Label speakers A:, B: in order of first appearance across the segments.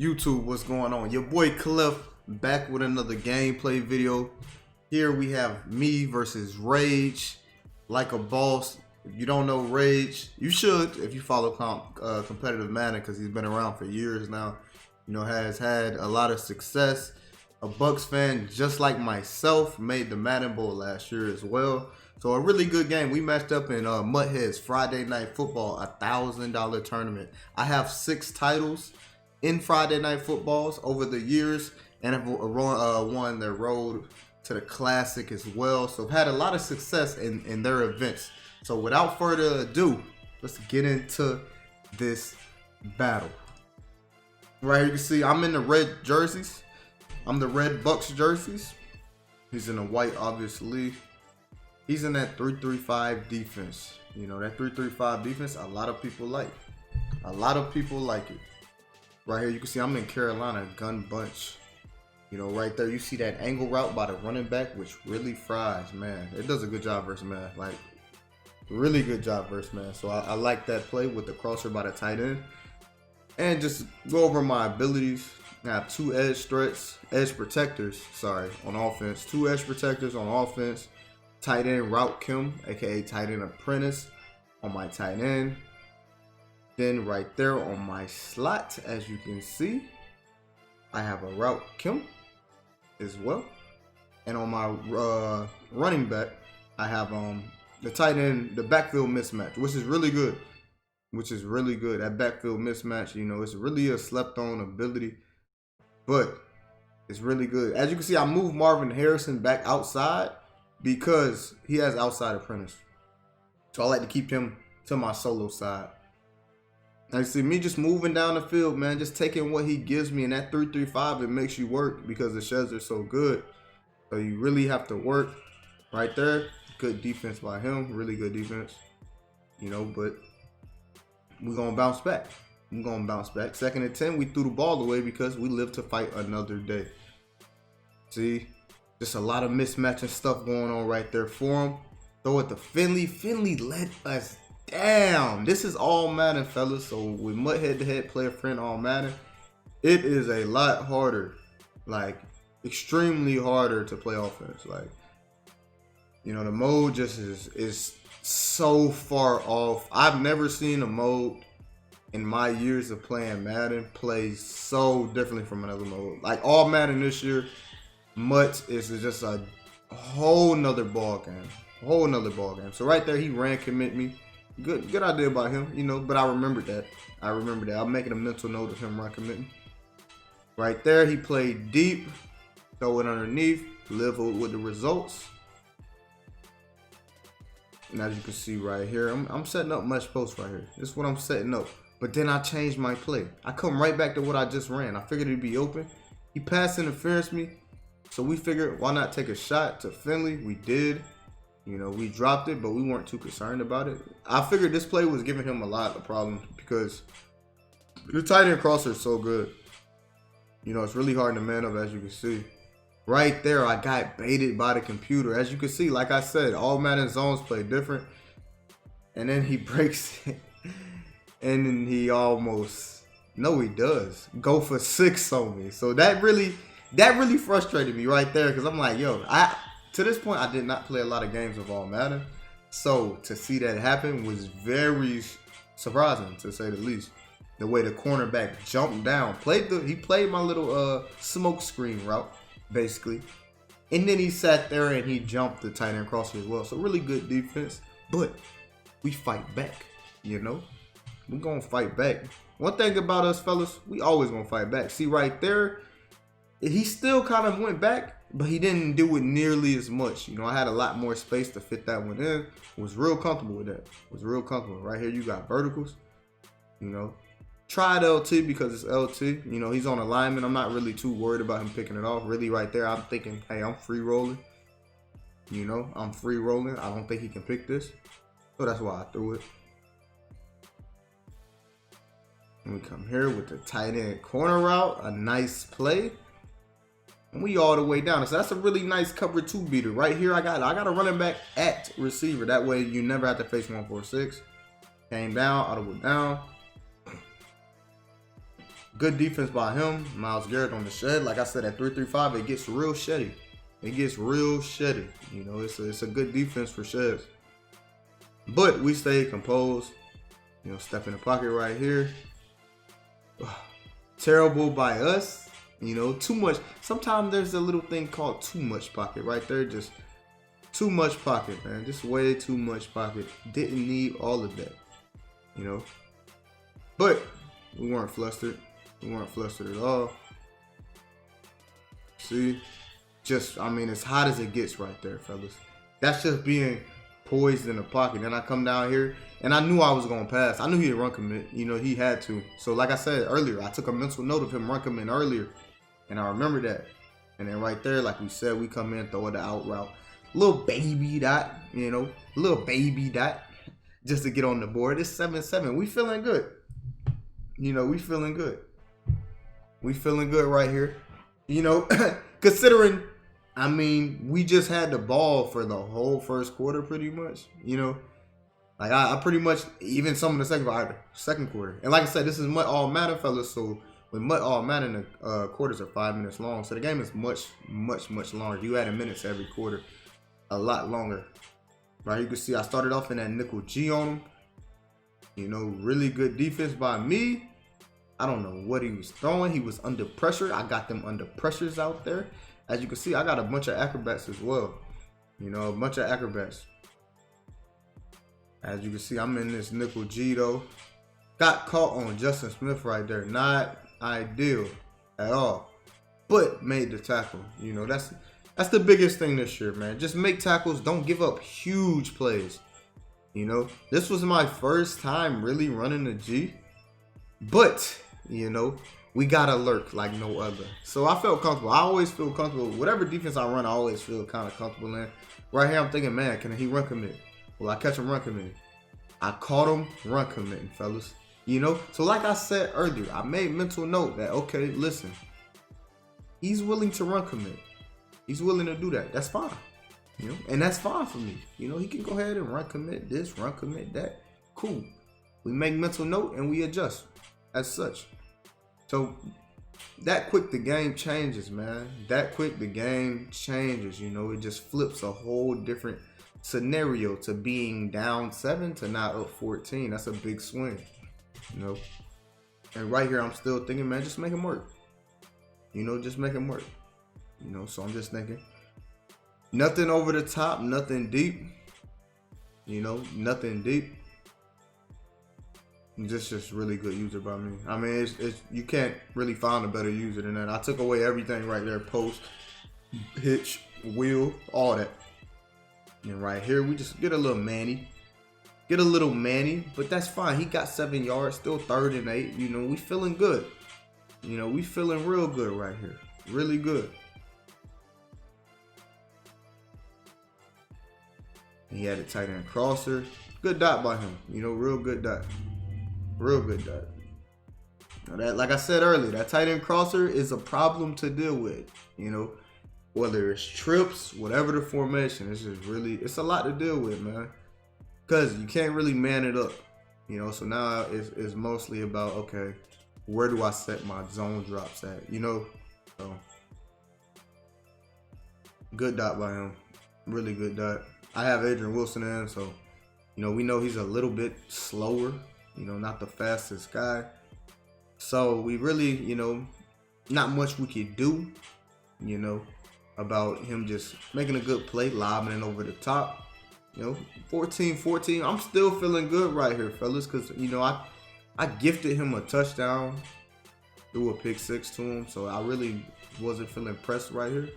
A: YouTube, what's going on? Your boy Clef back with another gameplay video. Here we have me versus Rage, like a boss. If you don't know Rage, you should if you follow competitive Madden, because he's been around for years now. You know, has had a lot of success. A Bucks fan just like myself, made the Madden Bowl last year as well. So a really good game. We matched up in Mudhead's Friday Night Football, $1,000 tournament. I have 6 titles in Friday Night Footballs over the years, and I've won their road to the Classic as well. So I've had a lot of success in their events. So without further ado, let's get into this battle. Right here you can see I'm in the red jerseys. I'm the red Bucks jerseys. He's in the white, obviously. He's in that 3-3-5 defense. You know, that 3-3-5 defense, a lot of people like. A lot of people like it. Right here, you can see I'm in Carolina, gun bunch. You know, right there, you see that angle route by the running back, which really fries, man. It does a good job versus man. Like, really good job versus man. So I like that play with the crosser by the tight end. And just go over my abilities. I have 2 edge protectors, on offense. 2 edge protectors on offense. Tight end route Kim, aka tight end apprentice on my tight end. Then right there on my slot, as you can see, I have a route Kim as well. And on my running back, I have the tight end, the backfield mismatch, which is really good. That backfield mismatch, you know, it's really a slept on ability, but it's really good. As you can see, I moved Marvin Harrison back outside because he has outside apprentice. So I like to keep him to my solo side. Now you see me just moving down the field, man, just taking what he gives me. In that 3-3-5, it makes you work because the sheds are so good. So you really have to work right there. Good defense by him, really good defense. You know, but we're going to bounce back. I'm going to bounce back. 2nd and 10, we threw the ball away because we live to fight another day. See? Just a lot of mismatching stuff going on right there for him. Throw it to Finley. Finley let us down. This is all Madden, fellas. So with Mud head-to-head, player friend, all Madden, it is a lot harder. Like, extremely harder to play offense. Like, you know, the mode just is so far off. I've never seen a mode in my years of playing Madden play so differently from another mode. Like, all Madden this year, Mutt is just a whole nother ball game. So right there, he ran commit me. Good idea by him, you know, but I remembered that. I'm making a mental note of him run committing. Right there, he played deep, throw it underneath, live with the results. And as you can see right here, I'm setting up much post right here. This is what I'm setting up. But then I changed my play. I come right back to what I just ran. I figured it'd be open. He pass interference me. So we figured, why not take a shot to Finley? We did. You know, we dropped it, but we weren't too concerned about it. I figured this play was giving him a lot of problems because the tight end crosser is so good. You know, it's really hard to man up, as you can see. Right there, I got baited by the computer. As you can see, like I said, all Madden zones play different. And then he breaks it. And then he almost, no he does, go for 6 on me. So that really frustrated me right there, because I'm like, yo, to this point, I did not play a lot of games of all Madden. So to see that happen was very surprising, to say the least. The way the cornerback jumped down, he played my little smoke screen route, basically. And then he sat there and he jumped the tight end crosser as well. So really good defense, but we fight back, you know? We're going to fight back. One thing about us, fellas, we always going to fight back. See right there, he still kind of went back, but he didn't do it nearly as much. You know, I had a lot more space to fit that one in. Was real comfortable with that. Was real comfortable. Right here, you got verticals. You know, tried LT because it's LT. You know, he's on alignment. I'm not really too worried about him picking it off. Really, right there, I'm thinking, hey, I'm free rolling. You know, I'm free rolling. I don't think he can pick this. So that's why I threw it. And we come here with the tight end corner route. A nice play. And we all the way down. So that's a really nice cover 2 beater. Right here, I got a running back at receiver. That way you never have to face 1-4-6. Came down, audible down. Good defense by him. Myles Garrett on the shed. Like I said, at 335, it gets real sheddy. It gets real sheddy. You know, it's a good defense for sheds. But we stay composed. You know, step in the pocket right here. Terrible by us. You know, too much. Sometimes there's a little thing called too much pocket right there. Just too much pocket, man. Just way too much pocket. Didn't need all of that. You know. But we weren't flustered. We weren't flustered at all. See? Just, I mean, as hot as it gets right there, fellas. That's just being poised in the pocket. Then I come down here, and I knew I was going to pass. I knew he'd run commit. You know, he had to. So, like I said earlier, I took a mental note of him run commit earlier, and I remember that. And then right there, like we said, we come in, throw it the out route. Little baby dot, you know, little baby dot, just to get on the board. It's 7-7. We feeling good. You know, we feeling good. We feeling good right here. You know, considering, I mean, we just had the ball for the whole first quarter pretty much. You know, like I pretty much, even some of the second quarter. And like I said, this is all Madden, fellas. So with all Madden, the quarters are 5 minutes long. So the game is much longer. You add minutes every quarter, a lot longer. Right, you can see I started off in that nickel G on him. You know, really good defense by me. I don't know what he was throwing. He was under pressure. I got them under pressures out there. As you can see, I got a bunch of acrobats as well. You know, a bunch of acrobats. As you can see, I'm in this nickel G though. Got caught on Justin Smith right there. Not ideal at all. But made the tackle. You know, that's the biggest thing this year, man. Just make tackles. Don't give up huge plays. You know, this was my first time really running the G. But, you know, we got to lurk like no other. So I felt comfortable. I always feel comfortable. Whatever defense I run, I always feel kind of comfortable in. Right here, I'm thinking, man, can he run commit? Will I catch him run commit? I caught him run committing, fellas. You know, so like I said earlier, I made mental note that, okay, listen, he's willing to run commit. He's willing to do that. That's fine. You know, and that's fine for me. You know, he can go ahead and run commit this, run commit that. Cool. We make mental note and we adjust as such. So that quick the game changes, man. That quick the game changes. You know, it just flips a whole different scenario to being down 7 to now up 14. That's a big swing. You know, and right here I'm still thinking, man, just make him work. You know, just make him work. You know, so I'm just thinking, nothing over the top, nothing deep. You know, nothing deep. Just really good user by me. I mean, it's you can't really find a better user than that. I took away everything right there, post, hitch, wheel, all that. And right here, we just get a little Manny. Get a little Manny, but that's fine. He got 7 yards, still 3rd and 8. You know, we feeling good. You know, we feeling real good right here. Really good. And he had a tight end crosser. Good dot by him. You know, real good dot. Real good dot. Now that, like I said earlier, that tight end crosser is a problem to deal with. You know, whether it's trips, whatever the formation, it's just really, it's a lot to deal with, man. Because you can't really man it up. You know, so now it's mostly about, okay, where do I set my zone drops at? You know, so good dot by him. Really good dot. I have Adrian Wilson in, so, you know, we know he's a little bit slower. You know, not the fastest guy. So we really, you know, not much we could do, you know, about him just making a good play, lobbing it over the top. You know, 14-14. I'm still feeling good right here, fellas, because, you know, I gifted him a touchdown, threw a pick 6 to him, so I really wasn't feeling pressed right here.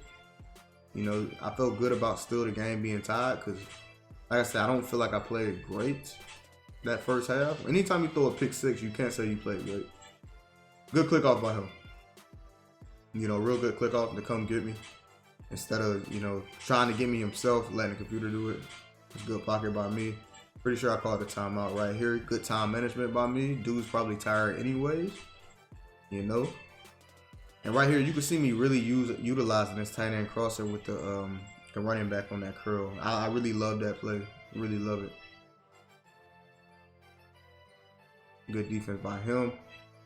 A: You know, I felt good about still the game being tied because, like I said, I don't feel like I played great that first half. Anytime you throw a pick 6, you can't say you played great. Good click off by him. You know, real good click off to come get me. Instead of, you know, trying to get me himself, letting the computer do it. It's good pocket by me. Pretty sure I called the timeout right here. Good time management by me. Dude's probably tired anyways. You know. And right here, you can see me really utilizing this tight end crosser with the running back on that curl. I really love that play. Really love it. Good defense by him.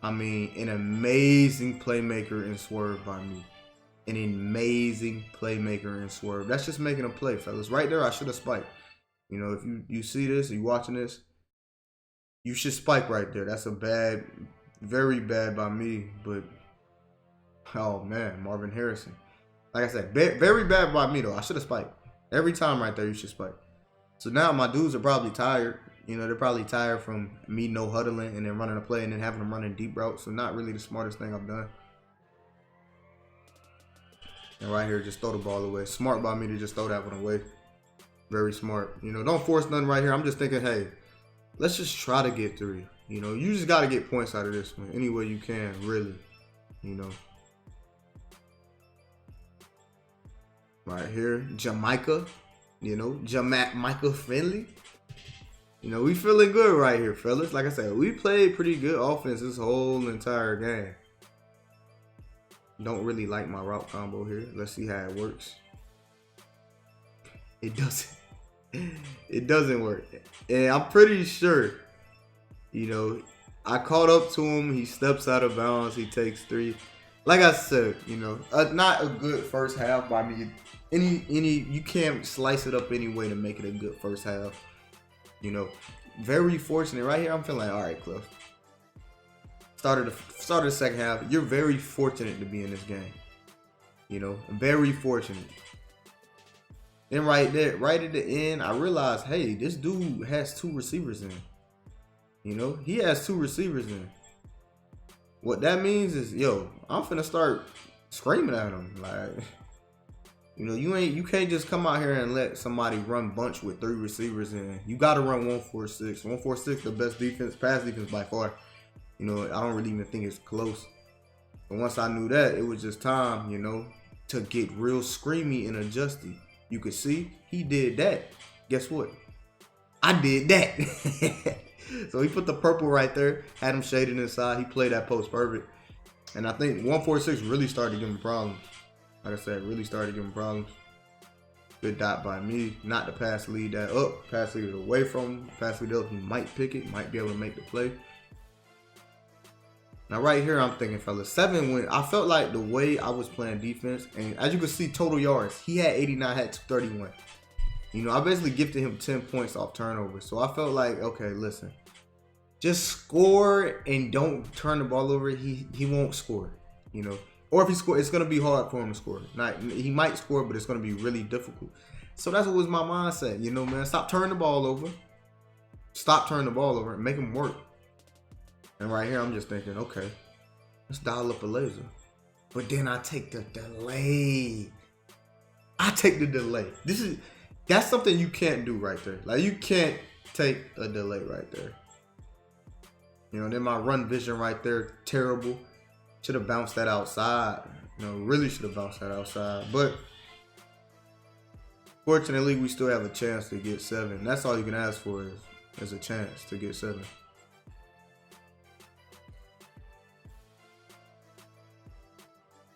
A: I mean, an amazing playmaker and swerve by me. An amazing playmaker and swerve. That's just making a play, fellas. Right there, I should have spiked. You know, if you see this, you watching this, you should spike right there. That's a bad, very bad by me. But, oh man, Marvin Harrison. Like I said, very bad by me though. I should have spiked. Every time right there, you should spike. So now my dudes are probably tired. You know, they're probably tired from me no huddling and then running a play and then having them running deep routes. So not really the smartest thing I've done. And right here, just throw the ball away. Smart by me to just throw that one away. Very smart. You know, don't force nothing right here. I'm just thinking, hey, let's just try to get 3. You know, you just got to get points out of this one any way you can, really. You know. Right here, Jamaica. You know, Jamaica Finley. You know, we feeling good right here, fellas. Like I said, we played pretty good offense this whole entire game. Don't really like my route combo here. Let's see how it works. It doesn't. It doesn't work. And I'm pretty sure, you know, I caught up to him. He steps out of bounds. He takes 3. Like I said, you know, not a good first half by me. You can't slice it up any way to make it a good first half. You know, very fortunate right here. I'm feeling like, all right, Clef. Started the second half. You're very fortunate to be in this game. You know, very fortunate. Then right there, right at the end, I realized, hey, this dude has 2 receivers in. You know, he has 2 receivers in. What that means is, yo, I'm finna start screaming at him. Like, you know, you can't just come out here and let somebody run bunch with 3 receivers in. You gotta run 1-4-6. 1-4-6, the best defense, pass defense by far. You know, I don't really even think it's close. But once I knew that, it was just time, you know, to get real screamy and adjusty. You could see he did that. Guess what? I did that. So he put the purple right there, had him shaded inside. He played that post perfect. And I think 1-4-6 really started to give him problems. Like I said, really started to give him problems. Good dot by me. Not to pass lead that up. Pass lead it away from him. Pass lead up. He might pick it. Might be able to make the play. Now right here, I'm thinking, fellas, 7 win. I felt like the way I was playing defense, and as you can see, total yards, he had 89, had 231. You know, I basically gifted him 10 points off turnovers. So I felt like, okay, listen, just score and don't turn the ball over. He won't score, you know. Or if he scores, it's gonna be hard for him to score. He might score, but it's gonna be really difficult. So that's what was my mindset, you know, man. Stop turning the ball over. Stop turning the ball over and make him work. And right here, I'm just thinking, okay, let's dial up a laser. But then I take the delay. I take the delay. That's something you can't do right there. Like, you can't take a delay right there. You know, then my run vision right there, terrible. Should have bounced that outside. You know, really should have bounced that outside. But fortunately, we still have a chance to get 7. That's all you can ask for is a chance to get 7.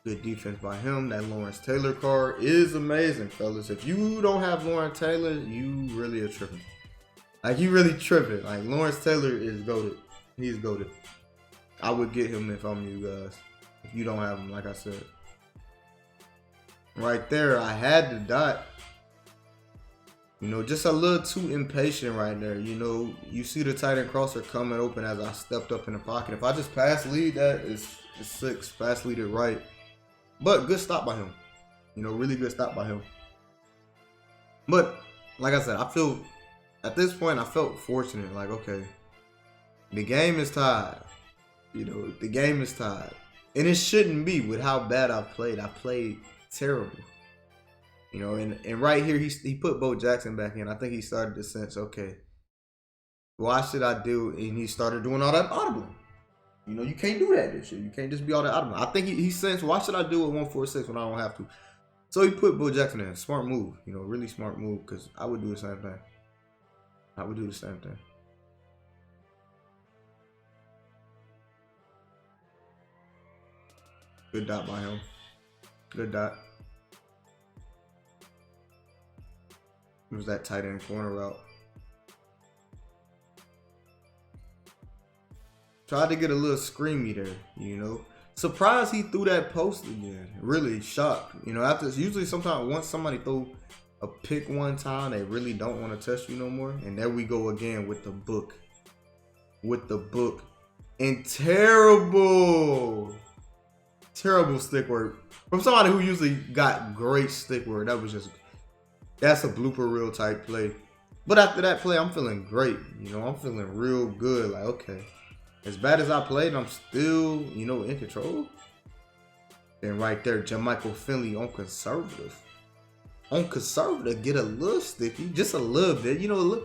A: Good defense by him. That Lawrence Taylor card is amazing, fellas. If you don't have Lawrence Taylor, you really are tripping. Like, you really tripping. Like, Lawrence Taylor is goated. He's goated. I would get him if I'm you guys. If you don't have him, like I said. Right there, I had the dot. You know, just a little too impatient right there. You know, you see the tight end crosser coming open as I stepped up in the pocket. If I just pass lead, that is 6. Pass lead it right. But good stop by him. You know, really good stop by him. But, like I said, I feel, at this point, I felt fortunate. Like, okay, the game is tied. You know, the game is tied. And it shouldn't be with how bad I've played. I played terrible. You know, and right here, he put Bo Jackson back in. I think he started to sense, okay, why should I do? And he started doing all that audibling. You know, you can't do that this year. You can't just be all that audibling. I think he sensed, why should I do it 1-4-6 when I don't have to? So he put Bo Jackson in. Smart move. You know, really smart move, because I would do the same thing. I would do the same thing. Good dot by him. Good dot. It was that tight end corner route. Tried to get a little screamy there, you know. Surprised he threw that post again. Really shocked. You know, after usually sometimes once somebody throw a pick one time, they really don't want to touch you no more. And there we go again with the book. With the book. And terrible stick work. From somebody who usually got great stick work. That's a blooper reel type play. But after that play, I'm feeling great. You know, I'm feeling real good. Like, okay. As bad as I played, I'm still, you know, in control. Then right there, Jermichael Finley on conservative. On conservative, get a little sticky. Just a little bit. You know,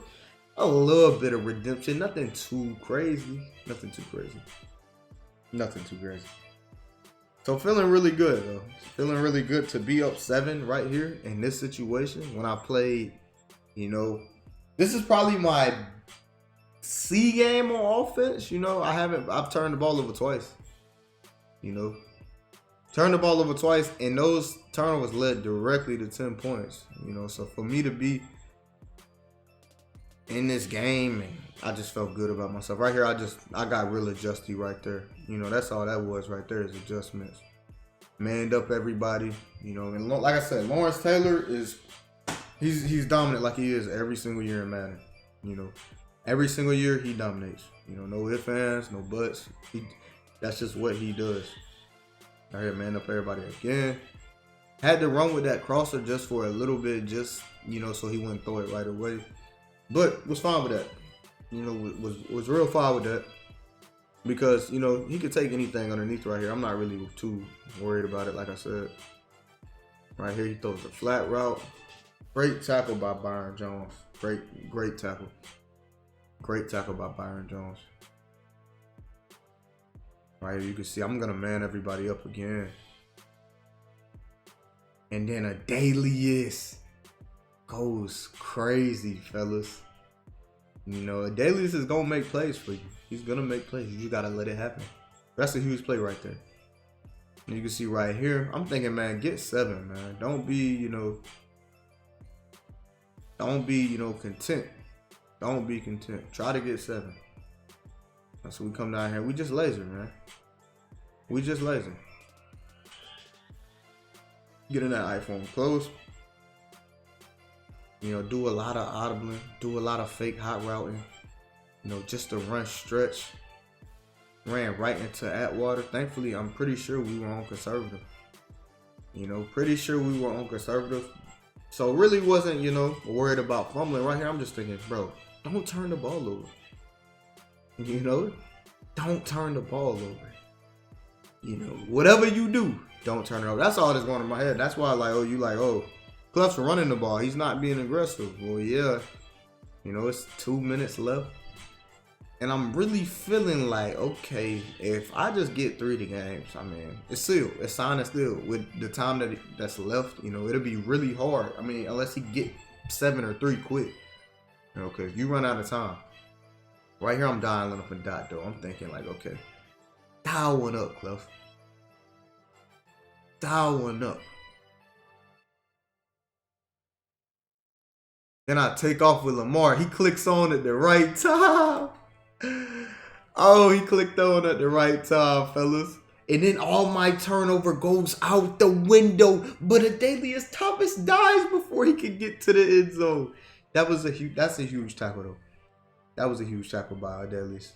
A: a little bit of redemption. Nothing too crazy. Nothing too crazy. Nothing too crazy. So feeling really good, though. Feeling really good to be up 7 right here in this situation. When I played, you know, this is probably my C game on offense. You know, I've turned the ball over twice. You know, turned the ball over twice, and those turnovers led directly to 10 points. You know, so for me to be in this game, and I just felt good about myself. Right here, I got real adjusty right there. You know, that's all that was right there is adjustments. Manned up everybody. You know, and like I said, Lawrence Taylor he's dominant like he is every single year in Madden. You know, every single year he dominates. You know, no ifs, ands, no buts. That's just what he does. Right here, man up everybody again. Had to run with that crosser just for a little bit, just, you know, so he wouldn't throw it right away. But was fine with that. You know, was real fine with that. Because, you know, he could take anything underneath right here. I'm not really too worried about it, like I said. Right here, he throws a flat route. Great tackle by Byron Jones. Great tackle. Great tackle by Byron Jones. Right here, you can see I'm going to man everybody up again. And then Adalius goes crazy, fellas. You know, Adalius is going to make plays for you. He's going to make plays. You just got to let it happen. That's a huge play right there. And you can see right here, I'm thinking, man, get 7, man. Don't be, you know, content. Don't be content. Try to get 7. So we come down here. We just laser, man. We just laser. Get in that iPhone close. You know, do a lot of audibling. Do a lot of fake hot routing. You know, just to run stretch. Ran right into Atwater. Thankfully, I'm pretty sure we were on conservative. You know, pretty sure we were on conservative. So really wasn't, you know, worried about fumbling. Right here, I'm just thinking, bro, don't turn the ball over. You know, don't turn the ball over. You know, whatever you do, don't turn it over. That's all that's going in my head. That's why, like, Cleff's running the ball. He's not being aggressive. Well, yeah, you know, it's 2 minutes left. And I'm really feeling like, okay, if I just get 3 of the games, I mean, it's sealed. It's signed and sealed. With the time that's left, you know, it'll be really hard. I mean, unless he get 7 or 3 quick. You know, because you run out of time. Right here, I'm dialing up a dot, though. I'm thinking, like, okay, dial one up, Clef. Dial one up. Then I take off with Lamar. He clicks on at the right time. Oh, he clicked on at the right time, fellas. And then all my turnover goes out the window. But Adalius Thomas dies before he can get to the end zone. That's a huge tackle, though. That was a huge tackle by Adalius.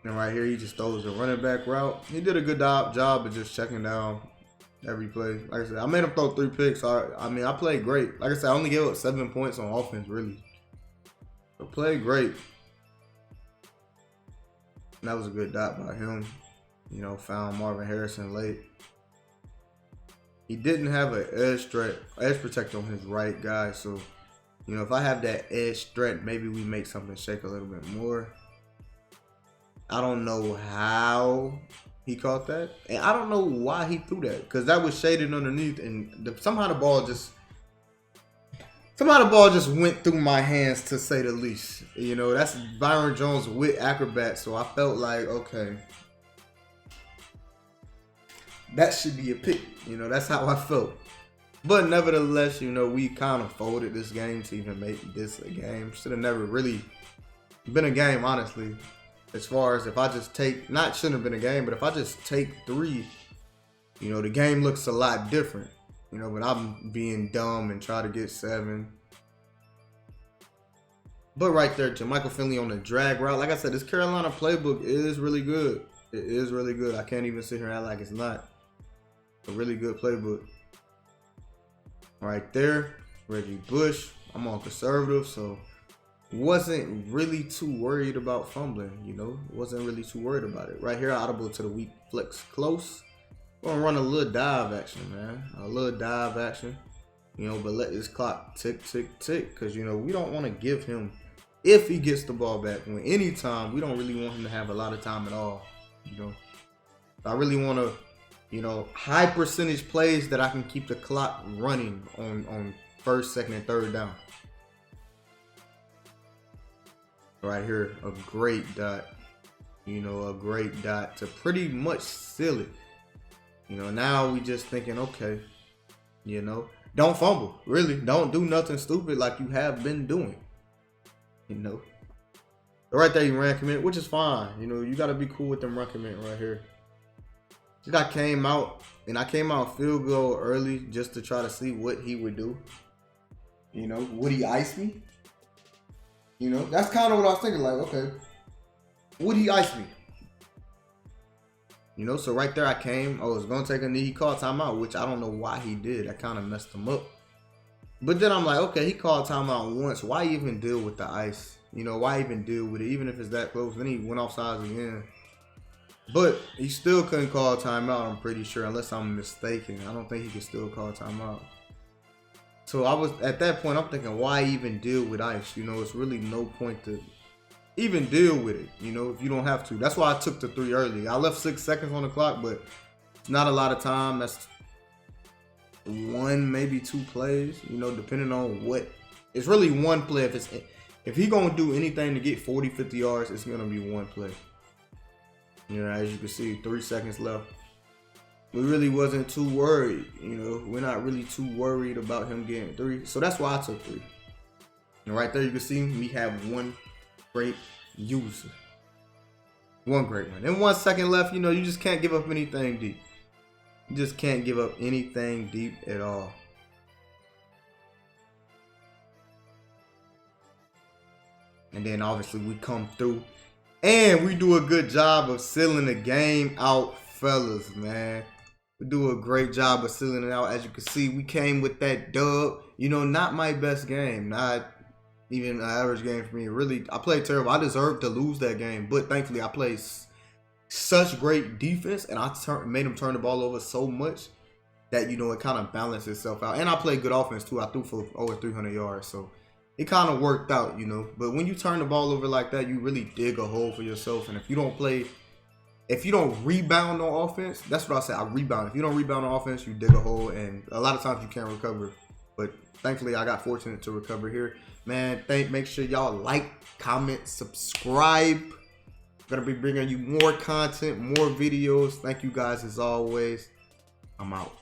A: And right here, he just throws a running back route. He did a good job of just checking down every play. Like I said, I made him throw 3 picks. So I mean, I played great. Like I said, I only gave up 7 points on offense, really. But played great. And that was a good dot by him. You know, found Marvin Harrison late. He didn't have an edge protector on his right guy. So, you know, if I have that edge threat, maybe we make something shake a little bit more. I don't know how he caught that. And I don't know why he threw that. Because that was shaded underneath. And somehow the ball just went through my hands, to say the least. You know, that's Byron Jones with acrobat. So I felt like, okay, that should be a pick. You know, that's how I felt. But nevertheless, you know, we kind of folded this game to even make this a game. Should have never really been a game, honestly. as far as if I just take, not shouldn't have been a game, but if I just take 3, you know, the game looks a lot different. You know, but I'm being dumb and try to get 7. But right there, Jermichael Finley on the drag route. Like I said, this Carolina playbook is really good. It is really good. I can't even sit here and act like it's not. A really good playbook. Right there, Reggie Bush. I'm on conservative, so wasn't really too worried about fumbling, you know. Wasn't really too worried about it. Right here, audible to the weak flex close. Gonna run a little dive action, man. A little dive action, you know, but let this clock tick, tick, tick, because, you know, we don't want to give him, if he gets the ball back, when anytime, we don't really want him to have a lot of time at all, you know. I really want to, you know, high percentage plays that I can keep the clock running on first, second, and third down. Right here, a great dot, you know, a great dot to pretty much seal it. You know, now we just thinking, okay, you know, don't fumble. Really, don't do nothing stupid like you have been doing. You know, right there, you ran commit, which is fine. You know, you got to be cool with them run commit right here. I came out, and I came out field goal early just to try to see what he would do. You know, would he ice me? You know, that's kind of what I was thinking. Like, okay, would he ice me? You know, so right there I came. I was going to take a knee. He called timeout, which I don't know why he did. That kind of messed him up. But then I'm like, okay, he called timeout once. Why even deal with the ice? You know, why even deal with it? Even if it's that close. Then he went off sides again. But he still couldn't call timeout, I'm pretty sure, unless I'm mistaken. I don't think he could still call timeout. So I was, at that point, I'm thinking, why even deal with ice? You know, it's really no point to even deal with it, you know, if you don't have to. That's why I took the 3 early. I left 6 seconds on the clock, but it's not a lot of time. That's 1, maybe 2 plays, you know, depending on what. It's really 1 play. If he gonna do anything to get 40, 50 yards, it's gonna be 1 play. You know, as you can see, 3 seconds left. We really wasn't too worried, you know. We're not really too worried about him getting 3. So that's why I took 3. And right there you can see we have 1 great user. 1 great one. And 1 second left, you know, you just can't give up anything deep. You just can't give up anything deep at all. And then obviously we come through and we do a good job of sealing the game out, fellas, man. We do a great job of sealing it out. As you can see, we came with that dub. You know, not my best game. Not even an average game for me. Really, I played terrible. I deserved to lose that game. But thankfully, I played such great defense. And I made them turn the ball over so much that, you know, it kind of balanced itself out. And I played good offense, too. I threw for over 300 yards. So it kind of worked out, you know. But when you turn the ball over like that, you really dig a hole for yourself. And if you don't play... If you don't rebound on offense, that's what I say. I rebound. If you don't rebound on offense, you dig a hole, and a lot of times you can't recover. But thankfully, I got fortunate to recover here. Man, make sure y'all like, comment, subscribe. I'm gonna be bringing you more content, more videos. Thank you guys as always. I'm out.